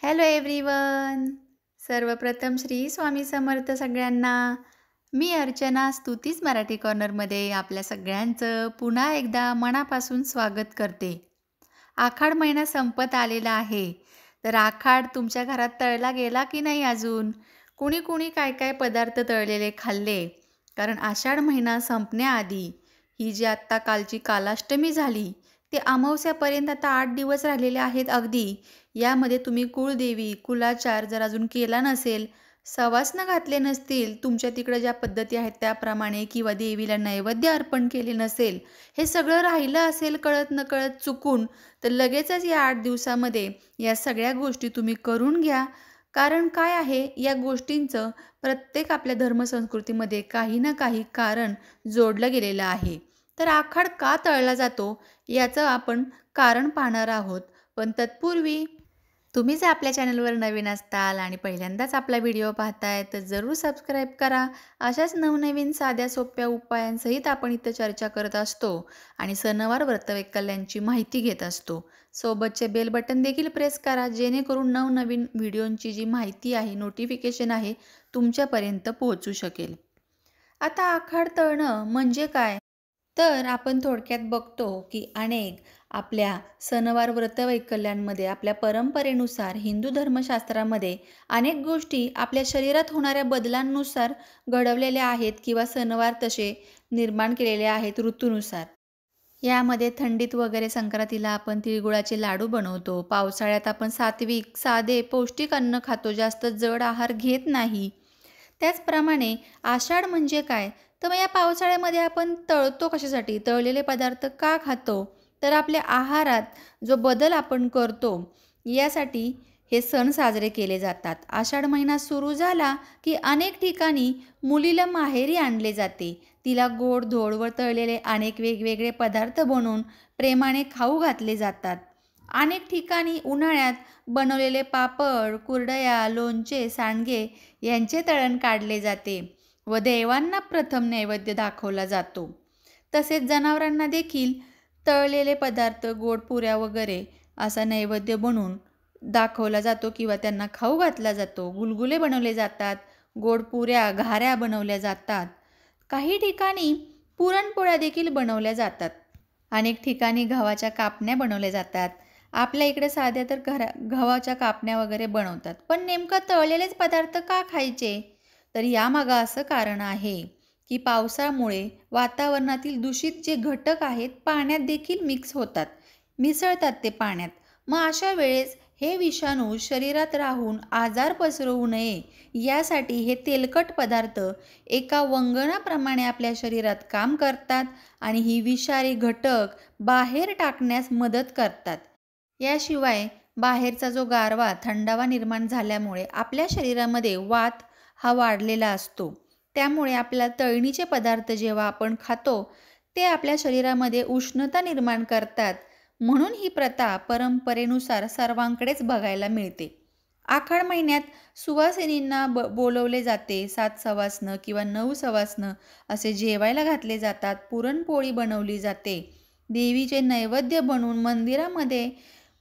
Hello everyone. सर्वप्रथम श्री स्वामी समर्थ सगळ्यांना. मी अर्चना स्तुतीच मराठी कॉर्नरमध्ये आपल्या सगळ्यांचं पुन्हा एकदा मनापासून स्वागत करते. आखाड महिना संपत आलेला आहे. तर आखाड तुमच्या घरात तळला गेला की नाही अजून? कुणी कुणी काय काय पदार्थ तळलेले खाल्ले? कारण आषाढ महिना संपण्याआधी ही जी आत्ता कालची कालाष्टमी झाली, ते अमावस्यापर्यंत आता 8 दिवस राहिलेले आहेत अगदी. यामध्ये तुम्ही कुळदेवी, कुलाचार जर अजून केला नसेल, सवासनं घातले नसतील, तुमच्या तिकडं ज्या पद्धती आहेत त्याप्रमाणे किंवा देवीला नैवेद्य अर्पण केले नसेल, हे सगळं राहिलं असेल कळत-नकळत चुकून, तर लगेचच या 8 दिवसामध्ये या सगळ्या गोष्टी तुम्ही करून घ्या. कारण काय आहे, या गोष्टींचं प्रत्येक आपल्या धर्मसंस्कृतीमध्ये काही ना काही कारण जोडलं गेलेलं आहे. तर आखाड का तळला जातो, याचं आपण कारण पाहणार आहोत. पण तत्पूर्वी तुम्ही जर आपल्या चॅनलवर नवीन असताल आणि पहिल्यांदाच आपला व्हिडिओ पाहताय तर जरूर सबस्क्राईब करा. अशाच नवनवीन साध्या सोप्या उपायांसहित आपण इथं चर्चा करत असतो आणि सणवार व्रतवैकल्यांची माहिती घेत असतो. सोबतचे बेल बटन देखील प्रेस करा, जेणेकरून नवनवीन व्हिडिओंची जी माहिती आहे, नोटिफिकेशन आहे, तुमच्यापर्यंत पोहोचू शकेल. आता आखाड तळणं म्हणजे काय? तर आपण थोडक्यात बघतो की अनेक आपल्या सणवार व्रतवैकल्यांमध्ये आपल्या परंपरेनुसार हिंदू धर्मशास्त्रामध्ये अनेक गोष्टी आपल्या शरीरात होणाऱ्या बदलांनुसार घडवलेल्या आहेत किंवा सणवार तसे निर्माण केलेले आहेत ऋतूनुसार. यामध्ये थंडीत वगैरे संक्रांतीला आपण तिळगुळाचे लाडू बनवतो. पावसाळ्यात आपण सात्विक, साधे, पौष्टिक अन्न खातो, जास्त जड आहार घेत नाही. त्याचप्रमाणे आषाढ म्हणजे काय? तर मग या पावसाळ्यामध्ये आपण तळतो कशासाठी? तळलेले पदार्थ का खातो? तर आपल्या आहारात जो बदल आपण करतो यासाठी हे सण साजरे केले जातात. आषाढ महिना सुरू झाला की अनेक ठिकाणी मुलीला माहेरी आणले जाते. तिला गोड धोड व तळलेले अनेक वेगवेगळे पदार्थ बनवून प्रेमाने खाऊ घातले जातात. अनेक ठिकाणी उन्हाळ्यात बनवलेले पापड, कुरडया, लोणचे, सांडगे यांचे तळण काढले जाते व देवांना प्रथम नैवेद्य दाखवला जातो. तसेच जनावरांना देखील तळलेले पदार्थ, गोड पुऱ्या वगैरे असा नैवेद्य बनवून दाखवला जातो किंवा त्यांना खाऊ घातला जातो. गुलगुले बनवले जातात, गोड पुऱ्या, घाऱ्या बनवल्या जातात. काही ठिकाणी पुरणपोळ्या देखील बनवल्या जातात. अनेक ठिकाणी गव्हाच्या कापण्या बनवल्या जातात. आपल्या इकडे साध्या तर गव्हाच्या कापण्या वगैरे बनवतात. पण नेमकं तळलेलेच पदार्थ का खायचे? तर यामागं असं कारण आहे की पावसामुळे वातावरणातील दूषित जे घटक आहेत पाण्यात देखील मिक्स होतात, मिसळतात ते पाण्यात. मग अशा वेळेस हे विषाणू शरीरात राहून आजार पसरवू नये यासाठी हे तेलकट पदार्थ एका वंगणाप्रमाणे आपल्या शरीरात काम करतात आणि ही विषारी घटक बाहेर टाकण्यास मदत करतात. याशिवाय बाहेरचा जो गारवा, थंडावा निर्माण झाल्यामुळे आपल्या शरीरामध्ये वात हा वाढलेला असतो. त्यामुळे आपल्याला तळणीचे पदार्थ जेव्हा आपण खातो ते आपल्या शरीरामध्ये उष्णता निर्माण करतात. म्हणून ही प्रथा परंपरेनुसार सर्वांकडेच बघायला मिळते. आखाड महिन्यात सुवासिनींना बोलवले जाते. 7 सवासनं किंवा 9 सवासनं असे जेवायला घातले जातात. पुरणपोळी बनवली जाते. देवीचे नैवेद्य बनवून मंदिरामध्ये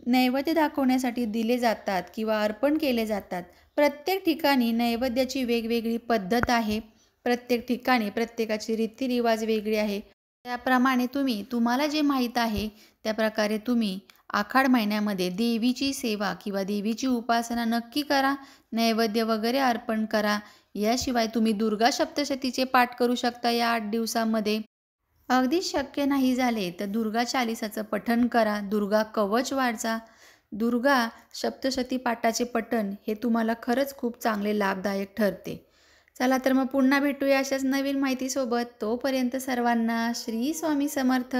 नैवेद्य दाखवण्यासाठी दिले जातात किंवा अर्पण केले जातात. प्रत्येक ठिकाणी नैवेद्याची वेगवेगळी पद्धत आहे. प्रत्येक ठिकाणी प्रत्येकाची रीतिरिवाज वेगळी आहे. त्याप्रमाणे तुम्हाला जे माहीत आहे त्याप्रकारे तुम्ही आखाड महिन्यामध्ये देवीची सेवा किंवा देवीची उपासना नक्की करा. नैवेद्य वगैरे अर्पण करा. याशिवाय तुम्ही दुर्गा सप्तशतीचे पाठ करू शकता या 8 दिवसामध्ये. अगदी शक्य नाही झाले तर दुर्गा चालीसाचं पठण करा. दुर्गा कवच वाचा. दुर्गा सप्तशती पाठाचे पठण हे तुम्हाला खरंच खूप चांगले लाभदायक ठरते. चला तर मग पुन्हा भेटूया अशाच नवीन माहितीसोबत. तोपर्यंत सर्वांना श्री स्वामी समर्थ.